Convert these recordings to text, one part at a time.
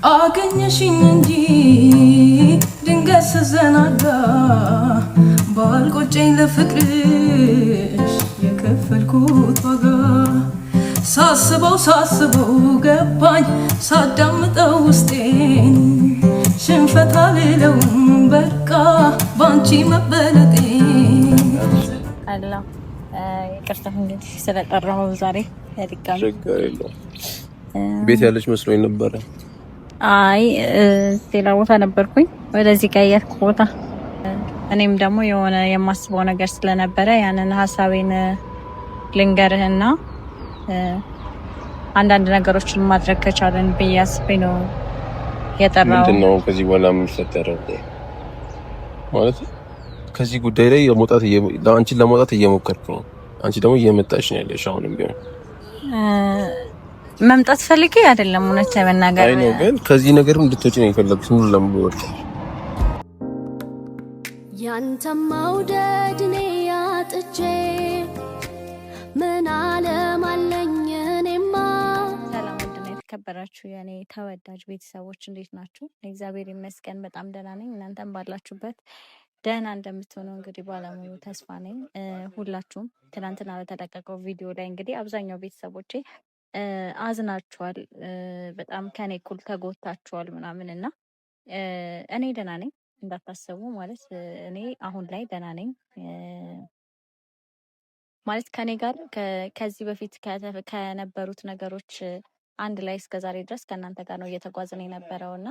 አገኘሽኝ እንጂ ድንገት ስዘናጋ ባልቆጨኝ ለፍቅርሽ የከፈልኩት ዋጋ ሳስበው ገባኝ ሳዳምጠው ውስጤን ሽንፈት አልለውም በቃ ባንቺ መበለጤን አላ ይቅርታ እንግዲህ ስለጠራሁ ዛሬ ለድጋሚ ችግር የለውም። ቤት ያለች መስሎኝ ነበረ። አይ ሌላ ቦታ ነበርኩኝ ወደዚህ ቀየርኩ ቦታ። እኔም ደግሞ የሆነ የማስበው ነገር ስለነበረ ያንን ሀሳቤን ልንገርህና አንዳንድ ነገሮችን ማድረግ ከቻለን ብዬ አስቤ ነው የጠራው። ምንድነው ከዚህ በኋላ የሚፈጠረው? ማለት ከዚህ ጉዳይ ላይ አንቺን ለመውጣት እየሞከርኩ ነው። አንቺ ደግሞ እየመጣሽ ነው ያለሽ። አሁንም ቢሆን መምጣት ፈልጌ አይደለም እውነት ለመናገር። አይ ነው ግን ከዚህ ነገር እንድትወጪ ነው የፈለኩት። ሙሉ ለሙሉ ወጣ ያንተ መውደድ እኔ ያጥቼ ምን ዓለም አለኝ እኔማ። ሰላም ውድና የተከበራችሁ የኔ ተወዳጅ ቤተሰቦች እንዴት ናችሁ? እግዚአብሔር ይመስገን በጣም ደህና ነኝ። እናንተም ባላችሁበት ደህና እንደምትሆኑ እንግዲህ ባለሙሉ ተስፋ ነኝ። ሁላችሁም ትናንትና በተለቀቀው ቪዲዮ ላይ እንግዲህ አብዛኛው ቤተሰቦቼ አዝናችኋል፣ በጣም ከኔ እኩል ተጎታችኋል ምናምን እና እኔ ደህና ነኝ እንዳታሰቡ። ማለት እኔ አሁን ላይ ደህና ነኝ ማለት ከኔ ጋር ከዚህ በፊት ከነበሩት ነገሮች አንድ ላይ እስከዛሬ ድረስ ከእናንተ ጋር ነው እየተጓዝን የነበረው እና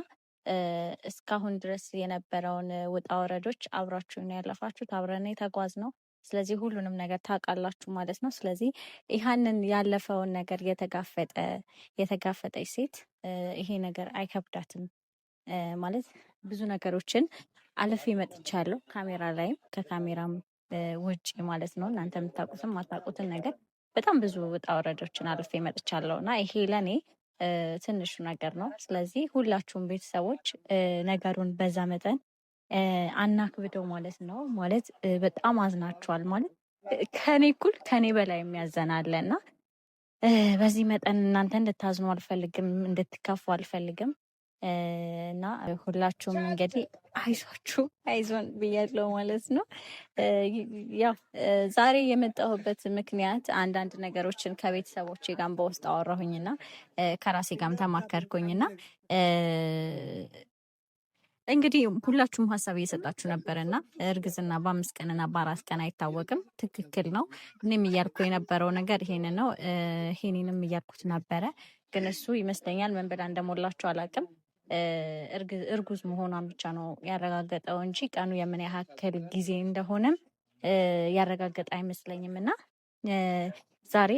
እስካሁን ድረስ የነበረውን ውጣ ወረዶች አብራችሁን ያለፋችሁት፣ አብረን የተጓዝ ነው። ስለዚህ ሁሉንም ነገር ታውቃላችሁ ማለት ነው። ስለዚህ ይህንን ያለፈውን ነገር የተጋፈጠች ሴት ይሄ ነገር አይከብዳትም ማለት ብዙ ነገሮችን አልፌ መጥቻለሁ። ካሜራ ላይም ከካሜራም ውጭ ማለት ነው። እናንተ የምታውቁትም ማታውቁትን ነገር በጣም ብዙ ውጣ ወረዶችን አልፌ መጥቻለሁ እና ይሄ ለእኔ ትንሹ ነገር ነው። ስለዚህ ሁላችሁም ቤተሰቦች ነገሩን በዛ መጠን አናክብደው ማለት ነው። ማለት በጣም አዝናችኋል ማለት ከኔ እኩል ከኔ በላይ የሚያዘናለ እና በዚህ መጠን እናንተ እንድታዝኑ አልፈልግም፣ እንድትከፉ አልፈልግም እና ሁላችሁም እንግዲህ አይዟችሁ አይዞን ብያለሁ ማለት ነው። ያው ዛሬ የመጣሁበት ምክንያት አንዳንድ ነገሮችን ከቤተሰቦቼ ጋር በውስጥ አወራሁኝና ከራሴ ጋርም ተማከርኩኝና እንግዲህ ሁላችሁም ሀሳብ እየሰጣችሁ ነበረና እርግዝና በ5 ቀንና በ4 ቀን አይታወቅም። ትክክል ነው። እኔም እያልኩ የነበረው ነገር ይሄን ነው። ይሄንንም እያልኩት ነበረ፣ ግን እሱ ይመስለኛል ምን ብላ እንደሞላችሁ አላውቅም። እርጉዝ መሆኗን ብቻ ነው ያረጋገጠው እንጂ ቀኑ የምን ያህል ጊዜ እንደሆነም ያረጋገጠ አይመስለኝም። እና ዛሬ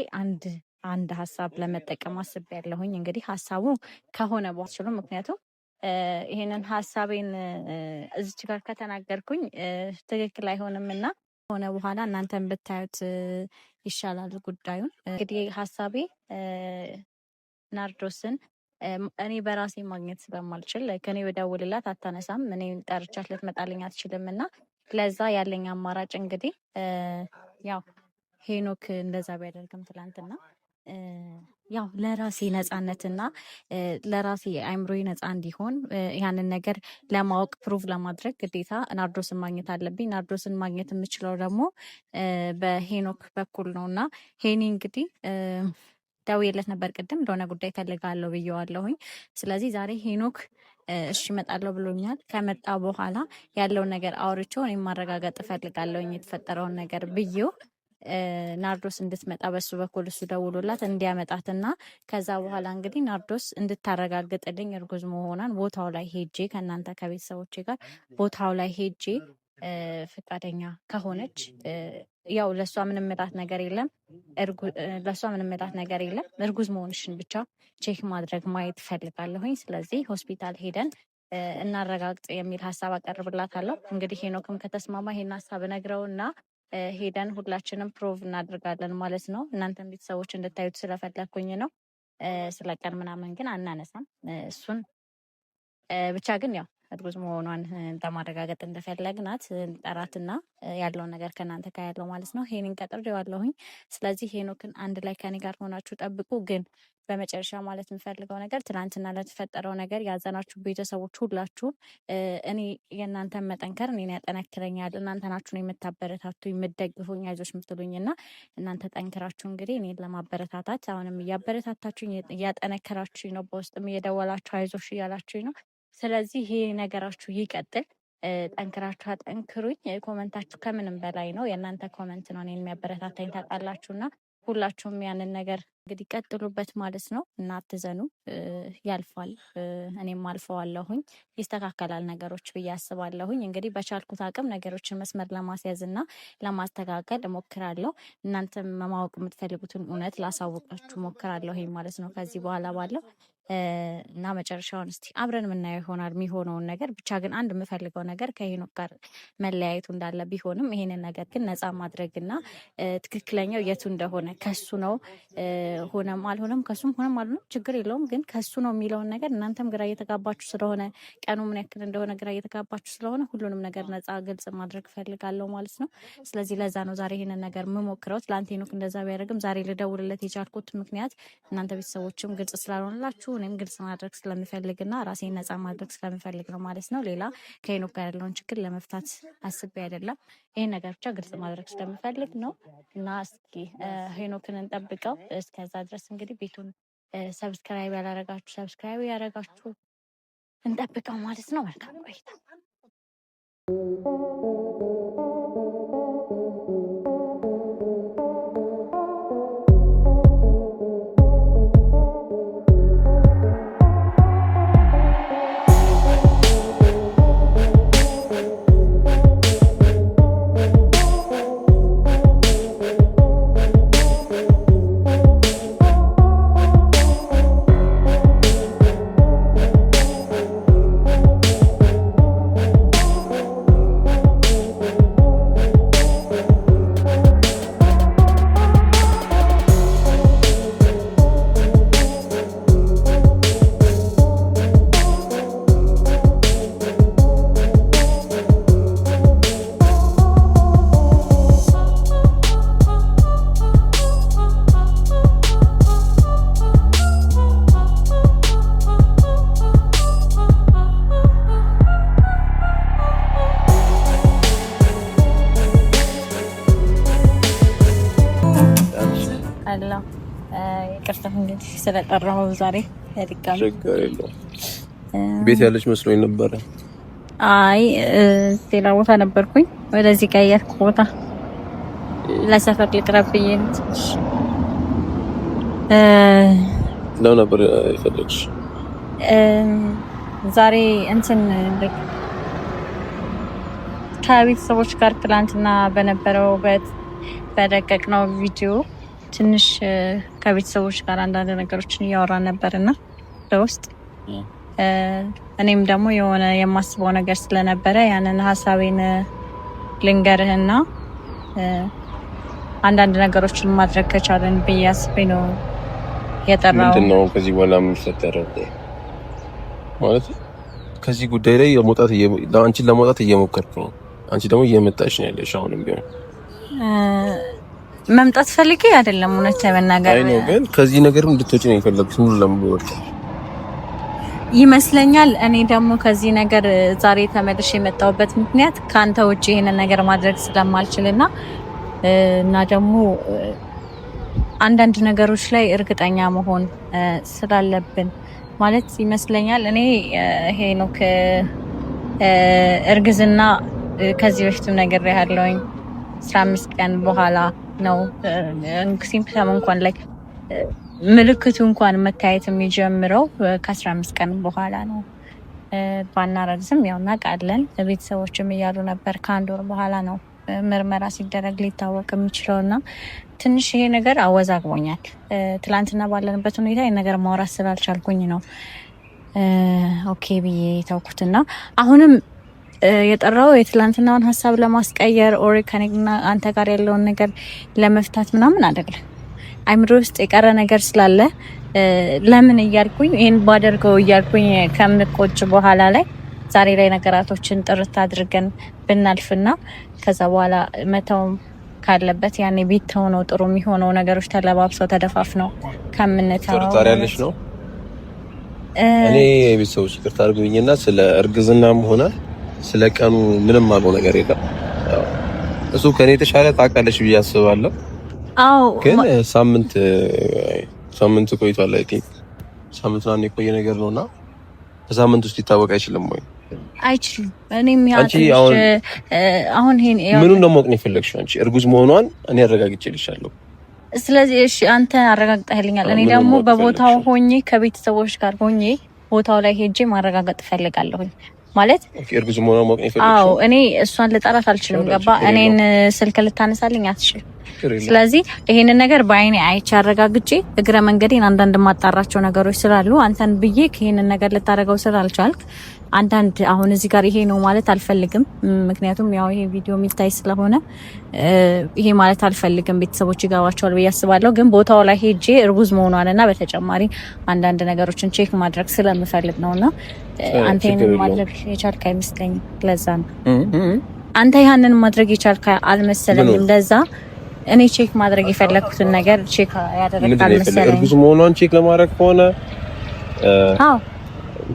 አንድ ሀሳብ ለመጠቀም አስቤያለሁኝ። እንግዲህ ሀሳቡ ከሆነ በኋላ ምክንያቱም ይሄንን ሀሳቤን እዚች ጋር ከተናገርኩኝ ትክክል አይሆንም እና ሆነ በኋላ እናንተን ብታዩት ይሻላል ጉዳዩን። እንግዲህ ሀሳቤ ናርዶስን እኔ በራሴ ማግኘት ስለማልችል ከኔ በደውልላት አታነሳም፣ እኔ ጠርቻት ልትመጣልኝ አትችልም እና ለዛ ያለኝ አማራጭ እንግዲህ ያው ሄኖክ እንደዛ ቢያደርግም ትላንትና ያው ለራሴ ነፃነትና ለራሴ አይምሮዬ ነፃ እንዲሆን ያንን ነገር ለማወቅ ፕሩቭ ለማድረግ ግዴታ ናርዶስን ማግኘት አለብኝ። ናርዶስን ማግኘት የምችለው ደግሞ በሄኖክ በኩል ነው እና ሄኒ እንግዲህ ደውዬለት ነበር ቅድም፣ እንደሆነ ጉዳይ ፈልጋለሁ ብዬዋለሁኝ። ስለዚህ ዛሬ ሄኖክ እሺ እመጣለሁ ብሎኛል። ከመጣ በኋላ ያለውን ነገር አውርቼው እኔም ማረጋገጥ እፈልጋለሁኝ የተፈጠረውን ነገር ብዬው ናርዶስ እንድትመጣ በሱ በኩል እሱ ደውሎላት እንዲያመጣትና ከዛ በኋላ እንግዲህ ናርዶስ እንድታረጋግጥልኝ እርጉዝ መሆኗን ቦታው ላይ ሄጄ ከእናንተ ከቤተሰቦቼ ጋር ቦታው ላይ ሄጄ ፈቃደኛ ከሆነች ያው ለሷ ምንም መጣት ነገር የለም፣ እርጉዝ መሆንሽን ብቻ ቼክ ማድረግ ማየት ፈልጋለሁኝ። ስለዚህ ሆስፒታል ሄደን እናረጋግጥ የሚል ሀሳብ አቀርብላታለሁ። እንግዲህ ሄኖክም ከተስማማ ይሄን ሀሳብ ነግረውና ሄደን ሁላችንም ፕሮቭ እናደርጋለን ማለት ነው። እናንተም ቤተሰቦች እንድታዩት ስለፈለኩኝ ነው። ስለቀን ምናምን ግን አናነሳም እሱን ብቻ ግን ያው እርጉዝ መሆኗን ለማረጋገጥ እንደፈለግናት ጠራትና ያለውን ነገር ከእናንተ ጋር ያለው ማለት ነው። ሄኒን ቀጥሬዋለሁኝ። ስለዚህ ሄኖክን አንድ ላይ ከኔ ጋር ሆናችሁ ጠብቁ። ግን በመጨረሻ ማለት የምፈልገው ነገር ትናንትና ለተፈጠረው ነገር ያዘናችሁ ቤተሰቦች ሁላችሁ እኔ የእናንተን መጠንከር እኔን ያጠነክረኛል። እናንተ ናችሁ የምታበረታቱ የምትደግፉኝ አይዞሽ የምትሉኝ እና እናንተ ጠንክራችሁ እንግዲህ እኔን ለማበረታታት አሁንም እያበረታታችሁኝ እያጠነከራችሁኝ ነው። በውስጥም እየደወላችሁ አይዞሽ እያላችሁኝ ነው። ስለዚህ ይሄ ነገራችሁ ይቀጥል። ጠንክራችሁ አጠንክሩኝ። ኮመንታችሁ ከምንም በላይ ነው። የእናንተ ኮመንት ነው እኔን የሚያበረታታኝ ታውቃላችሁና ሁላችሁም ያንን ነገር እንግዲህ ቀጥሉበት ማለት ነው እና አትዘኑ። ያልፋል። እኔም አልፈዋለሁኝ። ይስተካከላል ነገሮች ብዬ አስባለሁኝ። እንግዲህ በቻልኩት አቅም ነገሮችን መስመር ለማስያዝ እና ለማስተካከል እሞክራለሁ። እናንተም ማወቅ የምትፈልጉትን እውነት ላሳውቃችሁ እሞክራለሁ ማለት ነው ከዚህ በኋላ ባለው እና መጨረሻውን እስቲ አብረን የምናየው ይሆናል የሚሆነውን ነገር። ብቻ ግን አንድ የምፈልገው ነገር ከሄኖክ ጋር መለያየቱ እንዳለ ቢሆንም ይሄንን ነገር ግን ነፃ ማድረግና ትክክለኛው የቱ እንደሆነ ከሱ ነው ሆነም አልሆነም ከሱም ሆነም አልሆነም ችግር የለውም፣ ግን ከሱ ነው የሚለውን ነገር እናንተም ግራ እየተጋባችሁ ስለሆነ ቀኑ ምን ያክል እንደሆነ ግራ እየተጋባችሁ ስለሆነ ሁሉንም ነገር ነፃ ግልጽ ማድረግ ፈልጋለሁ ማለት ነው። ስለዚህ ለዛ ነው ዛሬ ይሄንን ነገር የምሞክረው። ትላንት ሄኖክ እንደዛ ቢያደርግም ዛሬ ልደውልለት የቻልኩት ምክንያት እናንተ ቤተሰቦችም ግልጽ ስላልሆነላችሁ እኔም ግልጽ ማድረግ ስለምፈልግና ራሴን ነፃ ማድረግ ስለምፈልግ ነው ማለት ነው። ሌላ ከሄኖክ ጋር ያለውን ችግር ለመፍታት አስቤ አይደለም። ይሄን ነገር ብቻ ግልጽ ማድረግ ስለምፈልግ ነው እና እስኪ ሄኖክን እንጠብቀው። እስከዛ ድረስ እንግዲህ ቤቱን ሰብስክራይብ ያላረጋችሁ ሰብስክራይብ ያረጋችሁ እንጠብቀው ማለት ነው። መልካም ቆይታ። ይቅርታ እንግዲህ ስለጠራሁ ዛሬ ድጋሚ ችግር የለውም። ቤት ያለች መስሎኝ ነበረ። አይ ሌላ ቦታ ነበርኩኝ። ወደዚህ ቀየርኩ ቦታ ለሰፈር ልቅረብ ብዬ ነው ነበር የፈለግሽ? ዛሬ እንትን ከቤተሰቦች ጋር ትላንትና በነበረው በደቀቅነው ቪዲዮ ትንሽ ከቤተሰቦች ጋር አንዳንድ ነገሮችን እያወራን ነበርና በውስጥ እኔም ደግሞ የሆነ የማስበው ነገር ስለነበረ ያንን ሀሳቤን ልንገርህና አንዳንድ ነገሮችን ማድረግ ከቻለን ብዬ አስቤ ነው የጠራው። ምንድን ነው ከዚህ በኋላ የምንፈጠረው? ማለት ከዚህ ጉዳይ ላይ አንቺን ለመውጣት እየሞከርኩ ነው። አንቺ ደግሞ እየመጣሽ ነው ያለሽ። አሁንም ቢሆን መምጣት ፈልጌ አይደለም፣ እውነት ለመናገር አይ ነው፣ ግን ከዚህ ነገር እንድትወጪ ነው የፈለግኩት ሙሉ ለሙሉ ይመስለኛል። እኔ ደግሞ ከዚህ ነገር ዛሬ ተመልሼ የመጣሁበት ምክንያት ከአንተ ውጭ ይሄንን ነገር ማድረግ ስለማልችልና እና ደግሞ አንዳንድ ነገሮች ላይ እርግጠኛ መሆን ስላለብን ማለት ይመስለኛል። እኔ ሄኖክ እርግዝና ከዚህ በፊትም ነገር ያለውኝ 15 ቀን በኋላ ነው ሲምፕተም እንኳን ላይ ምልክቱ እንኳን መታየት የሚጀምረው ከ15 ቀን በኋላ ነው። ባናረግዝም ያው እናውቃለን። ቤተሰቦችም እያሉ ነበር ከአንድ ወር በኋላ ነው ምርመራ ሲደረግ ሊታወቅ የሚችለውና ትንሽ ይሄ ነገር አወዛግቦኛል። ትላንትና ባለንበት ሁኔታ ይሄ ነገር ማውራት ስላልቻልኩኝ ነው ኦኬ ብዬ ተውኩትና አሁንም የጠራው የትላንትናውን ሀሳብ ለማስቀየር ኦር ከኔና አንተ ጋር ያለውን ነገር ለመፍታት ምናምን አይደለም። አይምሮ ውስጥ የቀረ ነገር ስላለ ለምን እያልኩኝ ይሄን ባደርገው እያልኩኝ ከምቆጭ በኋላ ላይ ዛሬ ላይ ነገራቶችን ጥርት አድርገን ብናልፍና ከዛ በኋላ መተው ካለበት ያኔ ቤት ሆኖ ጥሩ የሚሆነው ነገሮች ተለባብሰው ተደፋፍነው ከምንተው ጥርጣሬ ያለሽ ነው። እኔ ቤተሰቦች ይቅርታ አድርጉኝና ስለ እርግዝናም ሆነ ስለ ቀኑ ምንም አውቀው ነገር የለም። እሱ ከኔ የተሻለ ታውቃለሽ ብዬ አስባለሁ። አዎ ግን ሳምንት ቆይቷል። አይ ቲንክ ሳምንት ነው የቆየ ነገር ነውና በሳምንት ውስጥ ይታወቅ አይችልም ወይ? አይችልም። እኔም አሁን ምኑን ነው ማወቅ ነው የፈለግሽው አንቺ? እርጉዝ መሆኗን እኔ አረጋግጬልሻለሁ። ስለዚህ እሺ አንተ አረጋግጠህልኛል። እኔ ደግሞ በቦታው ሆኜ ከቤተሰቦች ጋር ሆኜ ቦታው ላይ ሄጄ ማረጋገጥ ፈልጋለሁኝ። ማለት እርጉዝ መሆኗን ማወቅ ነው የፈለግሽው? አዎ እኔ እሷን ልጠራት አልችልም። ገባ? እኔን ስልክ ልታነሳልኝ አትችልም። ስለዚህ ይሄንን ነገር በአይኔ አይቼ አረጋግጬ እግረ መንገዴን አንዳንድ ማጣራቸው ነገሮች ስላሉ አንተን ብዬ ይሄንን ነገር ልታረጋው ስላልቻልክ አንዳንድ አሁን እዚህ ጋር ይሄ ነው ማለት አልፈልግም። ምክንያቱም ያው ይሄ ቪዲዮ የሚታይ ስለሆነ ይሄ ማለት አልፈልግም። ቤተሰቦች ይገባቸዋል ብዬ አስባለሁ። ግን ቦታው ላይ ሄጄ እርጉዝ መሆኗንና በተጨማሪ አንዳንድ ነገሮችን ቼክ ማድረግ ስለምፈልግ ነውና አንተ ይሄንን ማድረግ የቻልክ አይመስለኝም። ለዛ ነው አንተ ያንን ማድረግ የቻልክ አልመሰለኝም። ለዛ እኔ ቼክ ማድረግ የፈለኩትን ነገር ቼክ ያደረግታል መሰለኝ። እርጉዝ መሆኗን ቼክ ለማድረግ ከሆነ አዎ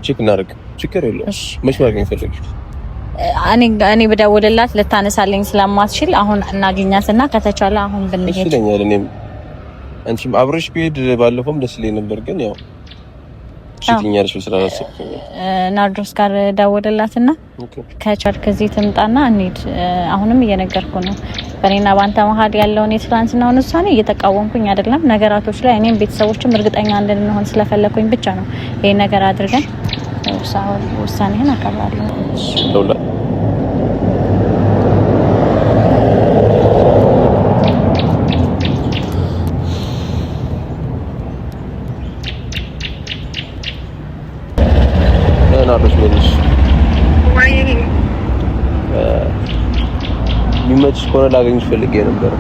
ቼክ እናደርግ፣ ችግር የለውም። መች ማድረግ የፈለግሽ? እኔ በደውልላት ልታነሳልኝ ስለማትችል አሁን እናገኛትና ከተቻለ አሁን ብንሄድ ይችላል። እኔም አንቺም አብረሽ ብሄድ ባለፈውም ደስ ይለኝ ነበር፣ ግን ያው ችግኛለሽ ስላላሰብኩኝ ናርዶስ ጋር ደውልላትና ከቻልክ እዚህ ትምጣና እንሂድ። አሁንም እየነገርኩ ነው በእኔና ባንተ መሀል ያለውን የትላንትናውን ውሳኔ እየተቃወምኩኝ አይደለም። ነገራቶች ላይ እኔም ቤተሰቦችም እርግጠኛ እንድንሆን ስለፈለኩኝ ብቻ ነው ይሄን ነገር አድርገን ውሳኔህን አከብራለሁ። የሚመችሽ ከሆነ ላገኝሽ ፈልጌ ነበር።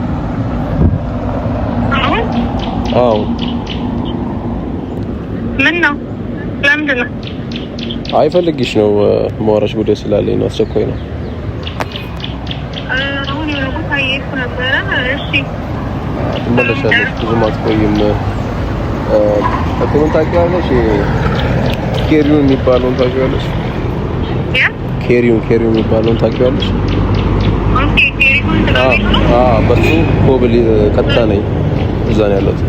አዎ ምን ነው? ለምንድን ነው? አይ ፈልጌሽ ነው። ማውራሽ ጉዳይ ስላለኝ ነው። አስቸኳይ ነው። አሁን የሆነ ቦታ እየሄድኩ ነበረ። እሺ ትመለሻለሽ። ብዙም አትቆይም። እኮ ታውቂዋለሽ፣ ኬሪውን የሚባለውን ታውቂዋለሽ? ኬሪውን የሚባለውን ታውቂዋለሽ? ኦኬ ኬሪውን ታውቂዋለሽ? በሱ ኮብል ቀጥታ ነኝ። እዛ ነው ያለሁት።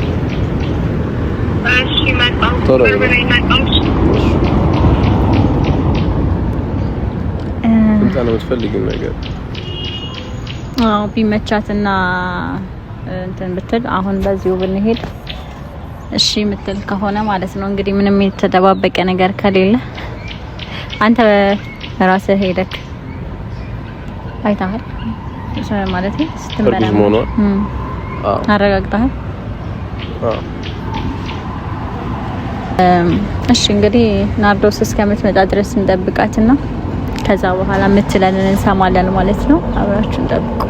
እሺ መጣሁ። ቶሎ እንትን ነው የምትፈልጊው ነገር? አዎ ቢመቻትና እንትን ብትል አሁን በዚሁ ብንሄድ እሺ የምትል ከሆነ ማለት ነው። እንግዲህ ምንም የተደባበቀ ነገር ከሌለ አንተ ራስህ ሄደክ አይተሃል ማለት ነው። ስትመረመር አረጋግጠሃል? እሺ እንግዲህ ናርዶስ እስከምትመጣ ድረስ እንጠብቃትና ከዛ በኋላ የምትለንን እንሰማለን ማለት ነው። አብራችሁን ጠብቁ።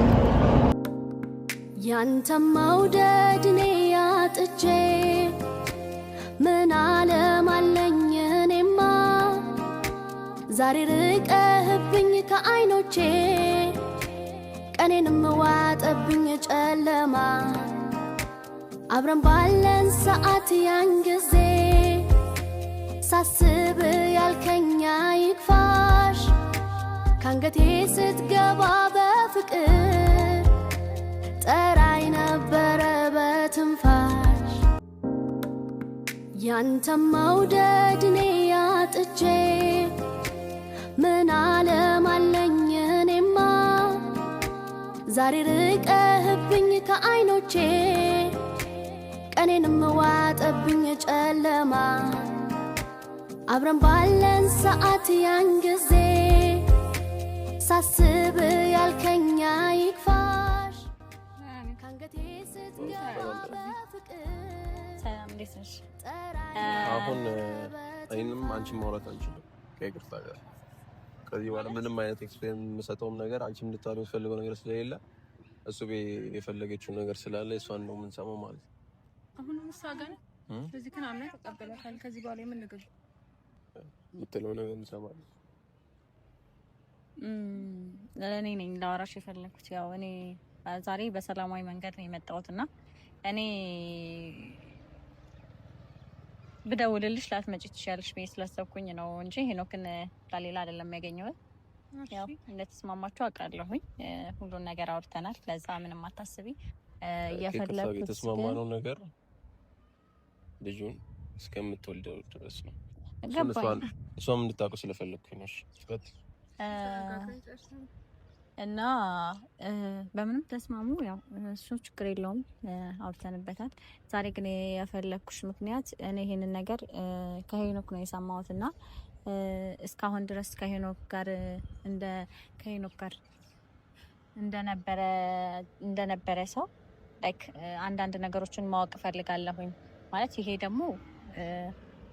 ያንተ መውደድ እኔ ያጥቼ ምን ዓለም አለኝ እኔማ ዛሬ ርቀህብኝ ከዓይኖቼ ቀኔንም ዋጠብኝ ጨለማ አብረን ባለን ሰዓት ያን ጊዜ ሳስብ ያልከኛ ይክፋሽ ካንገቴ ስትገባ በፍቅር ጠራይ ነበረ በትንፋሽ ያንተ መውደድ እኔ ያጥቼ ምን ዓለም አለኝ እኔማ ዛሬ ርቀህብኝ ከዓይኖቼ ቀኔንም ዋጠብኝ ጨለማ አብረን ባለን ሰዓት ያን ጊዜ ሳስብ ያልከኛ ይክፋሽ ካንገቴ ስትገባ በፍቅር ሰላም እንዴት ነሽ? አሁን እኔንም አንቺን ማውራት አንችልም ከይቅርታ ጋር። ከዚህ በኋላ ምንም አይነት ኤክስፔሪየንስ የምሰጠውም ነገር አንቺም እንድታወሪ የምትፈልገው ነገር ስለሌለ እሱ የፈለገችው ነገር ስላለ እሷን ነው የምንሰማው ማለት ነው። አሁን ሙሳጋን ስለዚህ ከና አምና ተቀበለካል። ከዚህ በኋላ ምን ነገር የምትለው ነገር እንሰማለን። እኔ ነኝ ላወራሽ የፈለኩት ያው እኔ ዛሬ በሰላማዊ መንገድ ነው የመጣሁትና እኔ ብደውልልሽ ላትመጪ ትችያለሽ ብዬ ስላሰብኩኝ ነው እንጂ ሄኖክን ሌላ አይደለም ያገኘሁት። ያው እንደተስማማችሁ አውቃለሁኝ። ሁሉን ነገር አውርተናል። ለዛ ምንም አታስቢ። የፈለኩት የተስማማነው ነገር ልጁን እስከምትወልደው ድረስ ነው። እሷም እንድታውቁ ስለፈለኩኝ ነው። እና በምንም ተስማሙ። ያው እሱ ችግር የለውም አውርተንበታል። ዛሬ ግን የፈለኩሽ ምክንያት እኔ ይሄንን ነገር ከሄኖክ ነው የሰማሁትና እስካሁን ድረስ ከሄኖክ ጋር እንደነበረ ሰው ላይክ አንዳንድ ነገሮችን ማወቅ ፈልጋለሁኝ። ማለት ይሄ ደግሞ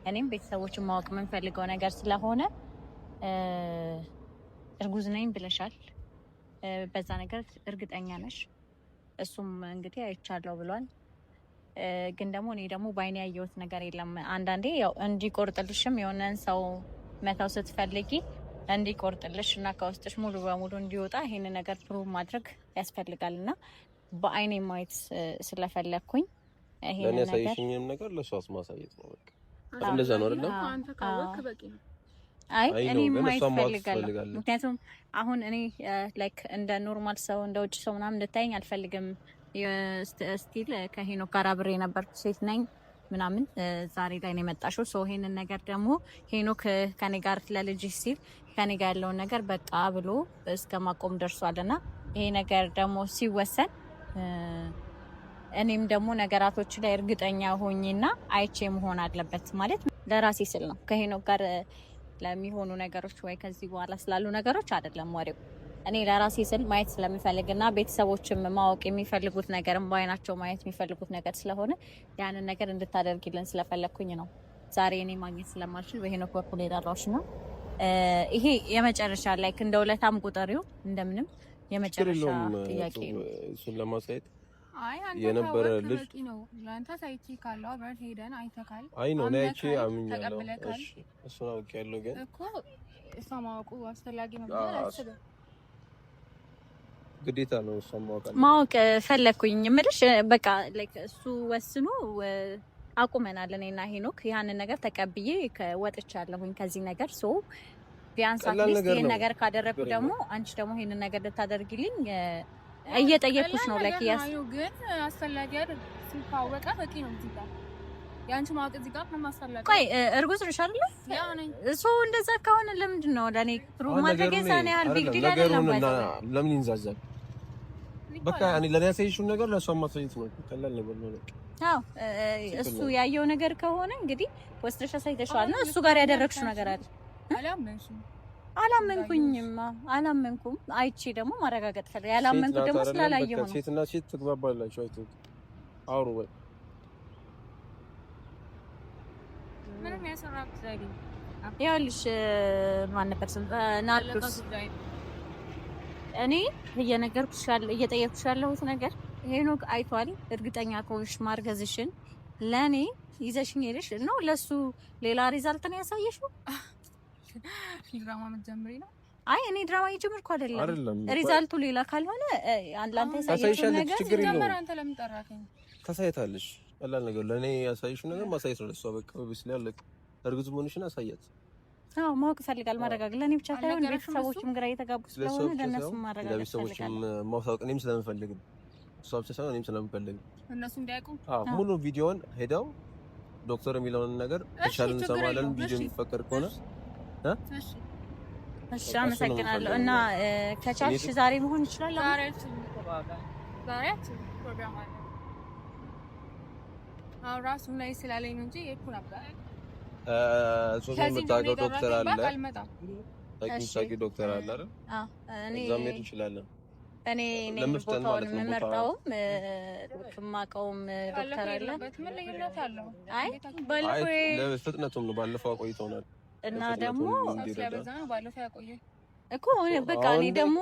እኔም ቤተሰቦችን ማወቅ የምንፈልገው ነገር ስለሆነ እርጉዝ ነኝ ብለሻል። በዛ ነገር እርግጠኛ ነሽ? እሱም እንግዲህ አይቻለሁ ብሏል። ግን ደግሞ እኔ ደግሞ በአይኔ ያየሁት ነገር የለም። አንዳንዴ ያው እንዲቆርጥልሽም የሆነን ሰው መታው ስትፈልጊ እንዲቆርጥልሽ እና ከውስጥሽ ሙሉ በሙሉ እንዲወጣ ይሄን ነገር ፕሩቭ ማድረግ ያስፈልጋል እና በአይኔ ማየት ስለፈለኩኝ ይሄን ነገር ለሳይሽኝም ነገር ለሷስ ማሳየት ነው። በቃ እንደዛ ነው አይደል? አንተ ካወቅክ በቂ ነው። አይ እኔ ማየት ፈልጋለሁ። ምክንያቱም አሁን እኔ ላይክ እንደ ኖርማል ሰው እንደ ውጭ ሰው ምናምን እንድታየኝ አልፈልግም። ስቲል ከሄኖክ ጋር አብሬ የነበርኩ ሴት ነኝ ምናምን ዛሬ ላይ ነው የመጣሽው። ሶ ይሄንን ነገር ደግሞ ሄኖክ ከኔ ጋር ለልጅ ሲል ከኔ ጋር ያለውን ነገር በቃ ብሎ እስከ ማቆም ደርሷልና ይሄ ነገር ደግሞ ሲወሰን እኔም ደግሞ ነገራቶች ላይ እርግጠኛ ሆኜና አይቼ መሆን አለበት። ማለት ለራሴ ስል ነው ከሄኖክ ጋር ለሚሆኑ ነገሮች ወይ ከዚህ በኋላ ስላሉ ነገሮች አይደለም ወሬው። እኔ ለራሴ ስል ማየት ስለምፈልግና ቤተሰቦችም ማወቅ የሚፈልጉት ነገርም በአይናቸው ማየት የሚፈልጉት ነገር ስለሆነ ያንን ነገር እንድታደርጊልን ስለፈለኩኝ ነው። ዛሬ እኔ ማግኘት ስለማልችል በሄኖክ በኩል የጠራሁሽ ነው። ይሄ የመጨረሻ ላይ እንደ ውለታም ቁጠሪው እንደምንም የመጨረሻ ጥያቄ ነው። እሱን ለማሳየት አይ የነበረ ልጅ ነው ላንተ ሳይቺ ካለው አብረን ሄደን አይተካል። አይ ነው ነይቺ አምኛለሁ። እሺ እሱን አውቄያለሁ። ግን እኮ እሷ ማወቁ አስፈላጊ ነው ብዬ አላስብም። ግዴታ ነው እሷ ማወቅ ፈለኩኝ እምልሽ በቃ ላይክ እሱ ወስኖ አቁመናል። እኔና ሄኖክ ያንን ነገር ተቀብዬ ወጥቻለሁኝ ከዚህ ነገር። ሶ ቢያንስ አትሊስት ይሄን ነገር ካደረኩ ደግሞ አንቺ ደግሞ ይሄንን ነገር ልታደርጊልኝ እየጠየቅኩሽ ነው። ላይክ ግን አስፈላጊ አይደል? ሲታወቀ በቂ ነው። እዚህ ጋር ያንቺ ማወቅ እዚህ ጋር ማስፈላጊ። ቆይ እርጉዝ ነሽ አይደል? እሱ እንደዛ ከሆነ ለምንድን ነው ለኔ ፕሩቭ ማድረግ የዛኔ ያህል ቢግ ዲል አይደለም? ለምን ይንዛዛል? በቃ እኔ ለኔ ያሳይሽውን ነገር ለሷ ማሳየት ነው። ቀላል ነገር ነው። አዎ እሱ ያየው ነገር ከሆነ እንግዲህ ወስደሽ አሳይተሽዋል ነው። እሱ ጋር ያደረግሽው ነገር አለ። አላመንኩም። አይቼ ደግሞ ማረጋገጥ ፈልጌ ያላመንኩ ደግሞ ስላላየሁ ነው። ሴትና ሴት ትግባባላችሁ። አይቶ አውሩ ወይ ምንም ያሰራክ ዛሬ ያልሽ ማን ነበር ናርዶስ? እኔ እየጠየቅኩሽ ያለሁት ነገር ሄኖክ አይቷል። እርግጠኛ ከሆንሽ ማርገዝሽን ለኔ ይዘሽኝ ሄደሽ ነው ለሱ ሌላ ሪዛልት ነው ያሳየሽው? ድራማ መጀመሪ ነው? አይ እኔ ድራማ እየጀመርኩ አይደለም። ሪዛልቱ ሌላ ካልሆነ አንተ ያሳየሽው ነገር ጀመር። አንተ ለምን ጠራከኝ? ታሳይታለሽ። ቀላል ነገር ለኔ ያሳየሽው ነገር ማሳየት ነው። እሷ በቃ ቢስሊ ያለቅ እርግዝ መሆንሽን አሳያት። አዎ ማወቅ ፈልጋል። ማረጋገጥ ለኔ ብቻ ሳይሆን ቤተሰቦችም ግራ እየተጋቡ ስለሆነ ለነሱ ማረጋገጥ ለቤተሰቦችም ማውሳት እኔም ስለምፈልግ እሷ ብቻ ሳይሆን እኔም ስለምፈልግ እነሱ እንዲያውቁ ሙሉ ቪዲዮን ሄደው ዶክተር የሚለውን ነገር ተቻለን ሰማለን። ቪዲዮ የሚፈቀድ ከሆነ እሺ አመሰግናለሁ። እና ከቻልሽ ዛሬ መሆን ይችላል? ዛሬ ፕሮግራም አለ። አዎ ራሱ ላይ ስላለኝ እንጂ የኩ ነበር ሶስት የምታውቀው ዶክተር አለ። ታውቂ ዶክተር አለ አይደል? እዛም ሄድ እንችላለን። እኔ ቦታውን የምመርጠውም የማውቀውም ዶክተር አለ። ምን ልዩነት አለው? አይ ባለፈው ፍጥነቱም ነው ባለፈው አቆይተውናል። እና ደግሞ ስለበዛ ነው ባለፈው ያቆየው እኮ በቃ እኔ ደግሞ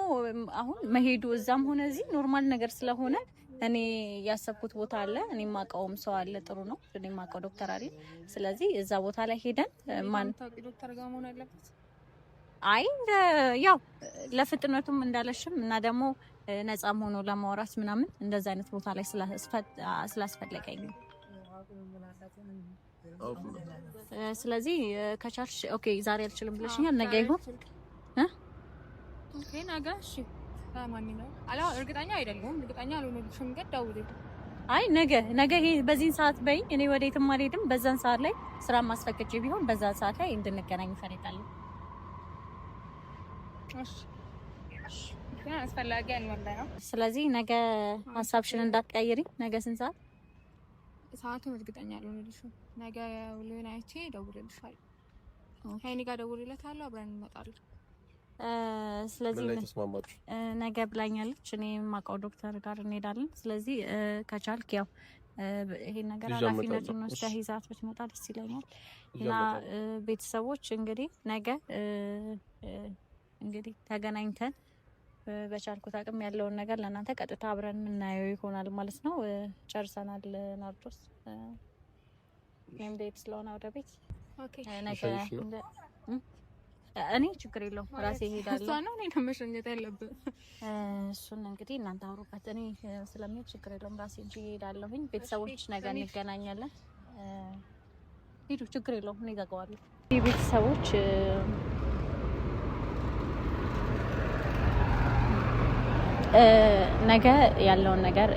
አሁን መሄዱ እዛም ሆነ እዚህ ኖርማል ነገር ስለሆነ እኔ ያሰብኩት ቦታ አለ። እኔ የማውቀውም ሰው አለ። ጥሩ ነው። እኔ የማውቀው ዶክተር አለ። ስለዚህ እዛ ቦታ ላይ ሄደን ማን ታውቂ ዶክተር ጋር መሆን አለበት። አይ ያው ለፍጥነቱም እንዳለሽም እና ደግሞ ነፃም ሆኖ ለማውራት ምናምን እንደዛ አይነት ቦታ ላይ ስላስፈለገኝ ነው። ስለዚህ ከቻልሽ ኦኬ ዛሬ አልችልም ብለሽኛል ነገ ይሁን ኦኬ ነገ እሺ ማን ነው እርግጠኛ አይደለሁም እርግጠኛ አልሆነልሽም ግን ደውልልኝ አይ ነገ ይሄ በዚህን ሰዓት በይ እኔ ወዴትም አልሄድም በዛን ሰዓት ላይ ስራ ማስፈቀጅ ቢሆን በዛ ሰዓት ላይ እንድንገናኝ እፈልጋለሁ እሺ ያ አስፈላጊ ነው ስለዚህ ነገ ሀሳብሽን እንዳትቀይሪ ነገ ስንት ሰዓት ሰዓቱን እርግጠኛ አልሆነልሽም ነገ ውሎዬን አይቼ እደውልልሻለሁ ከእኔ ጋር እደውልለታለሁ አብረን እንመጣለን ስለዚህ ነገ ብላኛለች እኔ ማውቀው ዶክተር ጋር እንሄዳለን ስለዚህ ከቻልክ ያው ይሄን ነገር ኃላፊነቱን ወስደህ ይዛት ብትመጣ ደስ ይለኛል እና ቤተሰቦች እንግዲህ ነገ እንግዲህ ተገናኝተን በቻልኩት አቅም ያለውን ነገር ለእናንተ ቀጥታ አብረን እናየው ይሆናል ማለት ነው ጨርሰናል ናርዶስ እኔም ቤት ስለሆነ ወደ ቤት ኦኬ ነገ እኔ ችግር የለውም ራሴ እሄዳለሁ እሷ ነው እኔ ተመሸኘት ያለብን እሱን እንግዲህ እናንተ አውሩበት እኔ ስለሚሄድ ችግር የለውም ራሴ እንጂ እሄዳለሁኝ ቤተሰቦች ነገ እንገናኛለን ሂዱ ችግር የለውም እኔ እዘጋዋለሁ ቤተሰቦች ነገ ያለውን ነገር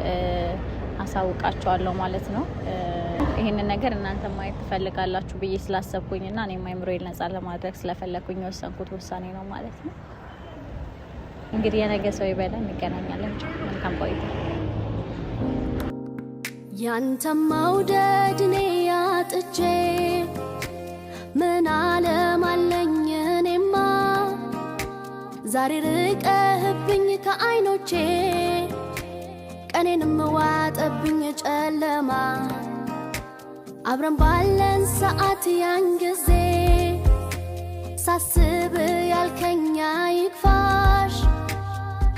አሳውቃቸዋለሁ ማለት ነው ይሄንን ነገር እናንተ ማየት ትፈልጋላችሁ ብዬ ስላሰብኩኝና እኔ ማይምሮዬን ነፃ ለማድረግ ስለፈለኩኝ ወሰንኩት ውሳኔ ነው ማለት ነው እንግዲህ የነገ ሰው ይበለን እንገናኛለን መልካም ቆይታ ያንተ መውደድ እኔ ያጥቼ ምን ዓለም አለኝ እኔማ ዛሬ ርቀህብኝ ከዓይኖቼ ቀኔንም ዋጠብኝ ጨለማ አብረን ባለን ሰዓት ያን ጊዜ ሳስብ ያልከኛ ይክፋሽ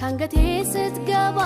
ካንገቴ ስትገባ